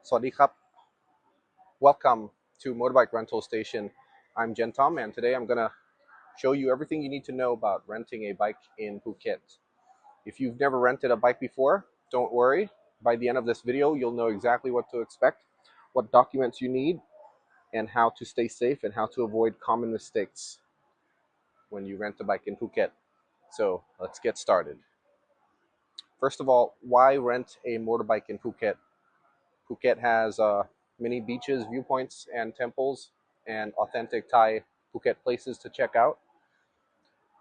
Sawadee krap. Welcome to Motorbike Rental Station. I'm Jen Tom, and today I'm gonna show you everything you need to know about renting a bike in Phuket. If you've never rented a bike before, don't worry. By the end of this video, you'll know exactly what to expect, what documents you need, and how to stay safe and how to avoid common mistakes when you rent a bike in Phuket. So let's get started. First of all, why rent a motorbike in Phuket? Phuket has many beaches, viewpoints, and temples, and authentic Thai Phuket places to check out.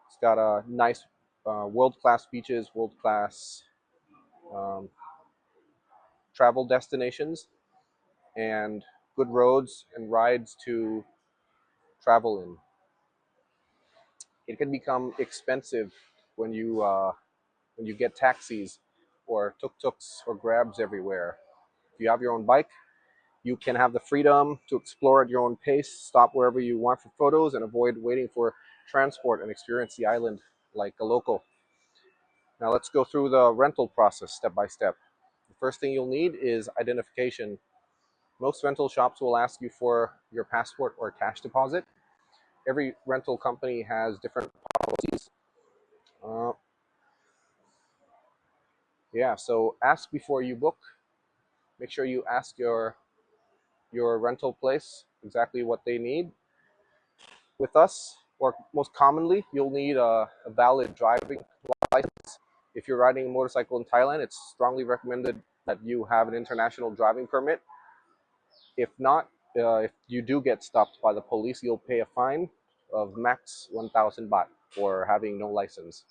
It's got a nice world-class beaches, world-class um, travel destinations, and good roads and rides to travel in. It can become expensive when you get taxis or tuk-tuks or grabs everywhere. If you have your own bike, you can have the freedom to explore at your own pace, stop wherever you want for photos, and avoid waiting for transport and experience the island like a local. Now let's go through the rental process step by step. The first thing you'll need is identification. Most rental shops will ask you for your passport or cash deposit. Every rental company has different policies. Uh, yeah, so ask before you book. Make sure you ask your rental place exactly what they need. With us, or most commonly, you'll need a valid driving license. If you're riding a motorcycle in Thailand, it's strongly recommended that you have an international driving permit. If not, if you do get stopped by the police, you'll pay a fine of max 1,000 baht for having no license.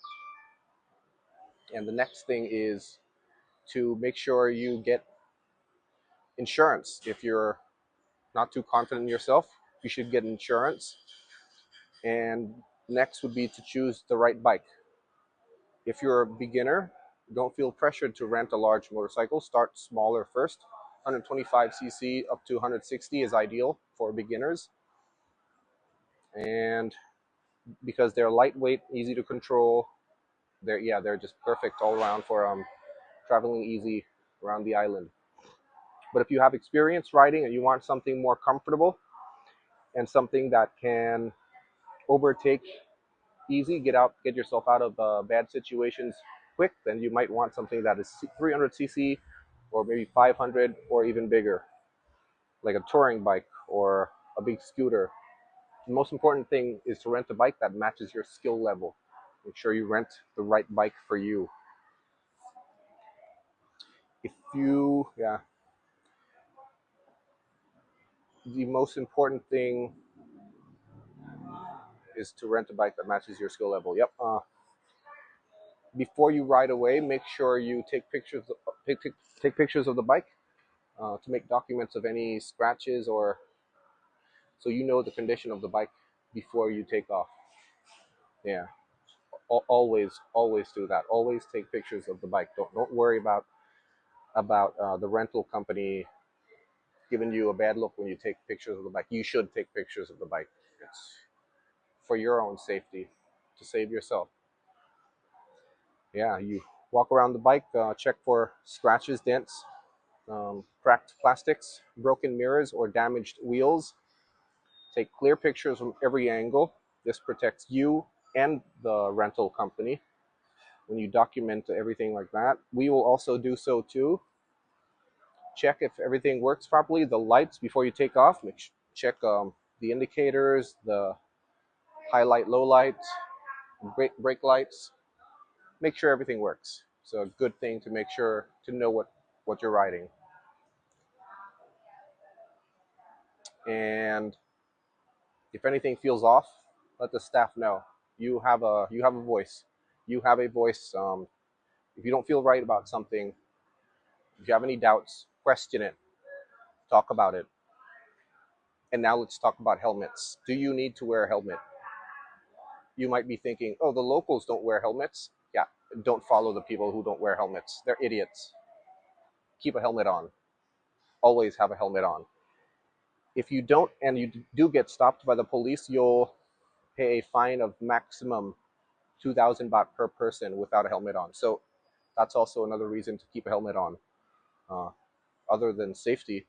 And the next thing is to make sure you get insurance. If you're not too confident in yourself, you should get insurance. And next would be to choose the right bike. If you're a beginner, don't feel pressured to rent a large motorcycle. Start smaller first. 125cc up to 160 is ideal for beginners. And because they're lightweight, easy to control, they're just perfect all around for traveling easy around the island. But if you have experience riding and you want something more comfortable and something that can overtake easy, get yourself out of bad situations quick, then you might want something that is 300cc or maybe 500 or even bigger, like a touring bike or a big scooter. The most important thing is to rent a bike that matches your skill level. Make sure you rent the right bike for you. The most important thing is to rent a bike that matches your skill level. Yep. Before you ride away, make sure you take pictures of the bike to make documents of any scratches, or so you know the condition of the bike before you take off. Yeah, always do that. Always take pictures of the bike. Don't worry about the rental company giving you a bad look when you take pictures of the bike. You should take pictures of the bike. It's for your own safety, to save yourself. Yeah, you walk around the bike, check for scratches, dents, cracked plastics, broken mirrors, or damaged wheels. Take clear pictures from every angle. This protects you and the rental company when you document everything like that. We will also do so too. Check if everything works properly. The lights before you take off. Check the indicators, the highlight, low light, brake lights. Make sure everything works. So a good thing to make sure to know what you're riding. And if anything feels off, let the staff know. You have a voice. You have a voice. If you don't feel right about something, if you have any doubts, question it. Talk about it. And now let's talk about helmets. Do you need to wear a helmet? You might be thinking, oh, the locals don't wear helmets. Yeah, don't follow the people who don't wear helmets. They're idiots. Keep a helmet on. Always have a helmet on. If you don't and you do get stopped by the police, you'll pay a fine of maximum 2,000 baht per person without a helmet on. So that's also another reason to keep a helmet on. Uh, other than safety,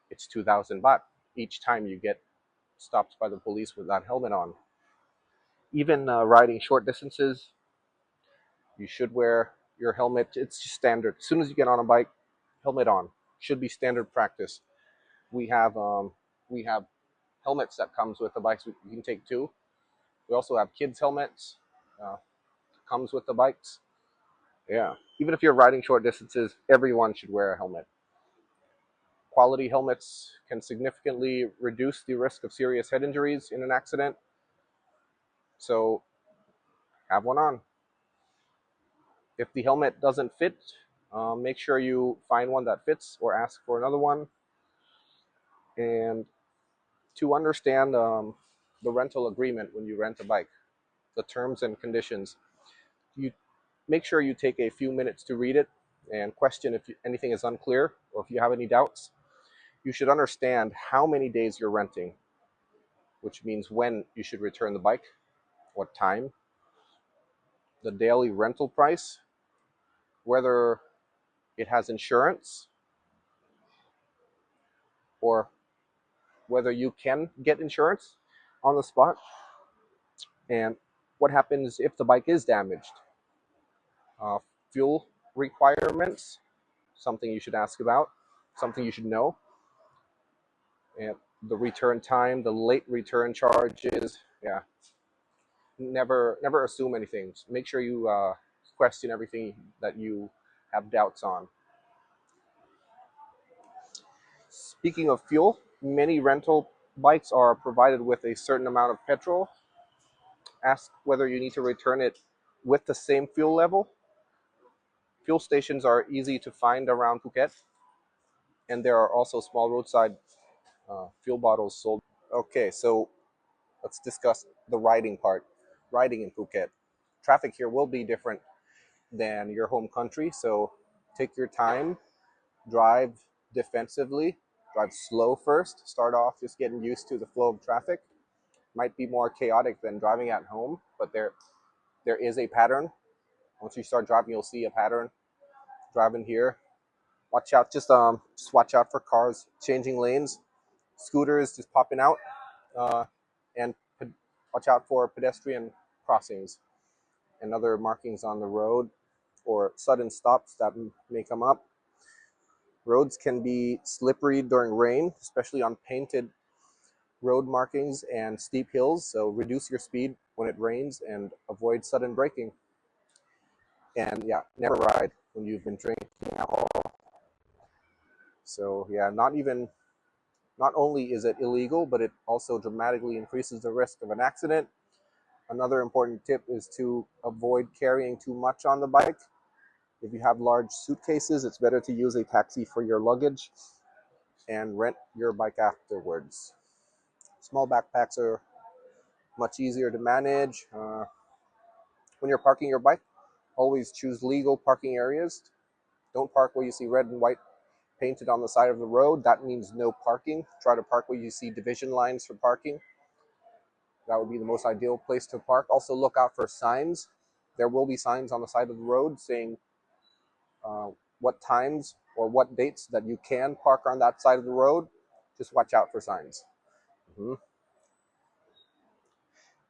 it's 2,000 baht each time you get stopped by the police with that helmet on. Even riding short distances, you should wear your helmet. It's just standard. As soon as you get on a bike, helmet on. Should be standard practice. We have helmets that comes with the bikes. You can take two. We also have kids helmets. Uh, comes with the bikes. Yeah. Even if you're riding short distances, everyone should wear a helmet. Quality helmets can significantly reduce the risk of serious head injuries in an accident. So have one on. If the helmet doesn't fit, make sure you find one that fits or ask for another one. And to understand the rental agreement when you rent a bike, the terms and conditions, you make sure you take a few minutes to read it and question if anything is unclear or if you have any doubts. You should understand how many days you're renting, which means when you should return the bike, what time, the daily rental price, whether it has insurance, or whether you can get insurance on the spot, and what happens if the bike is damaged. Uh, Fuel requirements, something you should ask about, something you should know. And the return time, the late return charges. Yeah, never assume anything. Make sure you question everything that you have doubts on. Speaking of fuel, many rental bikes are provided with a certain amount of petrol. Ask whether you need to return it with the same fuel level. Fuel stations are easy to find around Phuket, and there are also small roadside fuel bottles sold. Okay, so let's discuss the riding part. Riding in Phuket. Traffic here will be different than your home country, so take your time, drive defensively, drive slow first, start off just getting used to the flow of traffic. Might be more chaotic than driving at home, but there is a pattern. Once you start driving, you'll see a pattern. Driving here, watch out, just watch out for cars changing lanes, scooters just popping out, and watch out for pedestrian crossings and other markings on the road or sudden stops that may come up. Roads can be slippery during rain, especially on painted road markings and steep hills, so reduce your speed when it rains and avoid sudden braking. And yeah, never ride when you've been drinking alcohol. So yeah, not only is it illegal, but it also dramatically increases the risk of an accident. Another important tip is to avoid carrying too much on the bike. If you have large suitcases, it's better to use a taxi for your luggage and rent your bike afterwards. Small backpacks are much easier to manage. When you're parking your bike, always choose legal parking areas. Don't park where you see red and white painted on the side of the road. That means no parking. Try to park where you see division lines for parking. That would be the most ideal place to park. Also look out for signs. There will be signs on the side of the road saying what times or what dates that you can park on that side of the road. Just watch out for signs.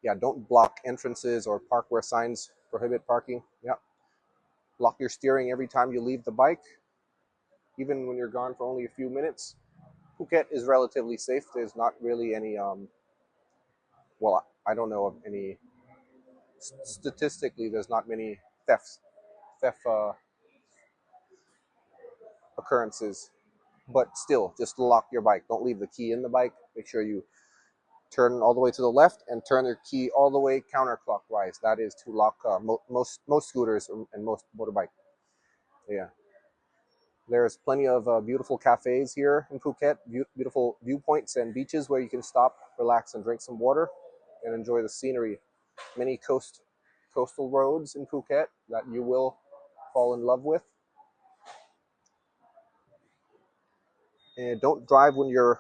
Yeah, don't block entrances or park where signs prohibit parking. Yeah. Lock your steering every time you leave the bike, even when you're gone for only a few minutes. Phuket is relatively safe. There's not really any, well, I don't know of any, statistically, there's not many theft occurrences. But still, just lock your bike. Don't leave the key in the bike. Make sure you turn all the way to the left and turn your key all the way counterclockwise. That is to lock most scooters and most motorbike. Yeah. There's plenty of beautiful cafes here in Phuket, beautiful viewpoints and beaches where you can stop, relax, and drink some water and enjoy the scenery. Many coastal roads in Phuket that you will fall in love with. And don't drive when you're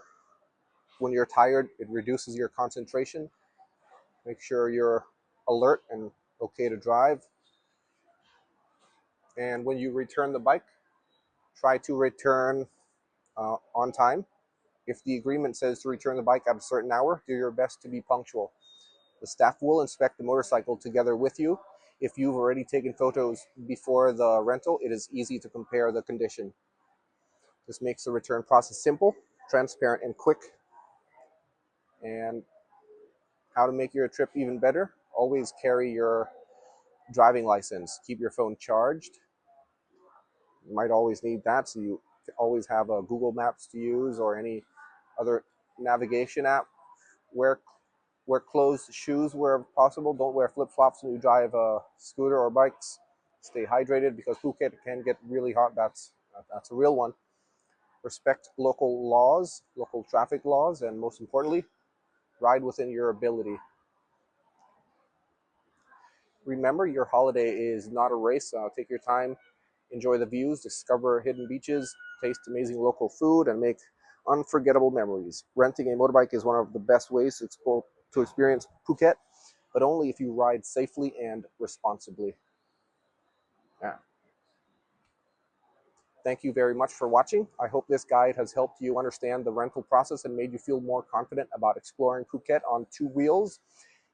tired. It reduces your concentration. Make sure you're alert and okay to drive. And when you return the bike, try to return on time. If the agreement says to return the bike at a certain hour, do your best to be punctual. The staff will inspect the motorcycle together with you. If you've already taken photos before the rental, it is easy to compare the condition. This makes the return process simple, transparent, and quick. And how to make your trip even better? Always carry your driving license. Keep your phone charged. You might always need that, so you always have a Google Maps to use or any other navigation app. Wear closed shoes where possible. Don't wear flip-flops when you drive a scooter or bikes. Stay hydrated because Phuket can get really hot. That's a real one. Respect local laws, local traffic laws, and most importantly, ride within your ability. Remember, your holiday is not a race. Take your time, enjoy the views, discover hidden beaches, taste amazing local food, and make unforgettable memories. Renting a motorbike is one of the best ways to experience Phuket, but only if you ride safely and responsibly. Yeah. Thank you very much for watching. I hope this guide has helped you understand the rental process and made you feel more confident about exploring Phuket on two wheels.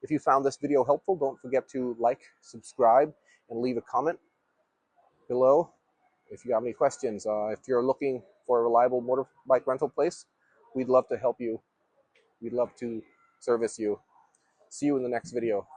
If you found this video helpful, don't forget to like, subscribe, and leave a comment below if you have any questions. If you're looking for a reliable motorbike rental place, we'd love to help you. We'd love to service you. See you in the next video.